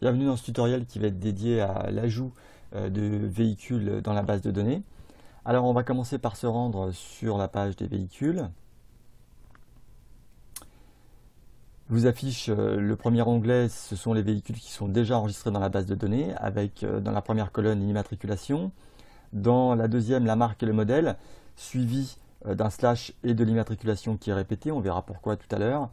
Bienvenue dans ce tutoriel qui va être dédié à l'ajout de véhicules dans la base de données. Alors on va commencer par se rendre sur la page des véhicules. Vous affiche le premier onglet, ce sont les véhicules qui sont déjà enregistrés dans la base de données, avec dans la première colonne l'immatriculation, dans la deuxième la marque et le modèle, suivi d'un slash et de l'immatriculation qui est répété, on verra pourquoi tout à l'heure.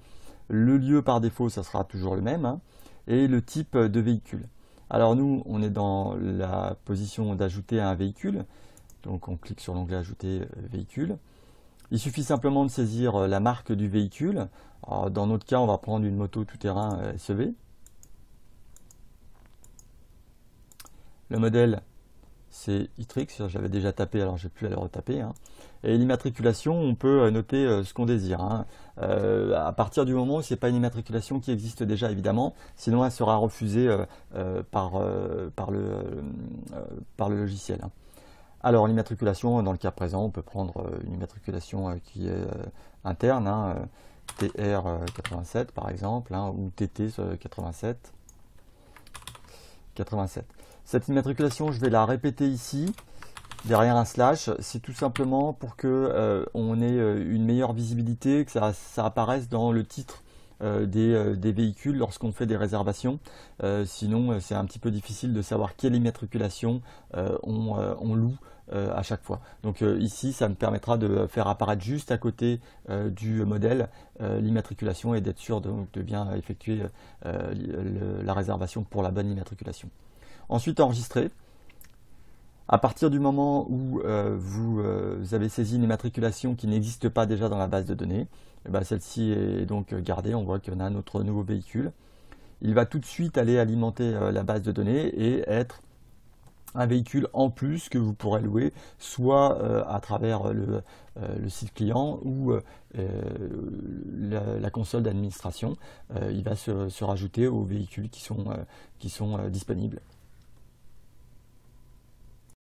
Le lieu par défaut, ça sera toujours le même, hein, et le type de véhicule. Alors nous, on est dans la position d'ajouter un véhicule, donc on clique sur l'onglet ajouter véhicule. Il suffit simplement de saisir la marque du véhicule. Alors, dans notre cas, on va prendre une moto tout-terrain SEV. Le modèle, c'est Itrix, j'avais déjà tapé, alors j'ai plus à le retaper, hein. Et l'immatriculation, on peut noter ce qu'on désire, hein. À partir du moment où ce n'est pas une immatriculation qui existe déjà, évidemment, sinon elle sera refusée par le logiciel, hein. Alors l'immatriculation, dans le cas présent, on peut prendre une immatriculation qui est interne, hein, TR87 par exemple, hein, ou TT 87. Cette immatriculation, je vais la répéter ici, derrière un slash. C'est tout simplement pour que on ait une meilleure visibilité, que ça apparaisse dans le titre des véhicules lorsqu'on fait des réservations. Sinon, c'est un petit peu difficile de savoir quelle immatriculation on loue à chaque fois. Donc ici, ça me permettra de faire apparaître juste à côté du modèle l'immatriculation et d'être sûr de bien effectuer la réservation pour la bonne immatriculation. Ensuite, enregistrer. À partir du moment où vous avez saisi une immatriculation qui n'existe pas déjà dans la base de données, celle-ci est donc gardée. On voit qu'on a notre nouveau véhicule. Il va tout de suite aller alimenter la base de données et être un véhicule en plus que vous pourrez louer, soit à travers le site client ou la console d'administration. Il va se rajouter aux véhicules qui sont disponibles.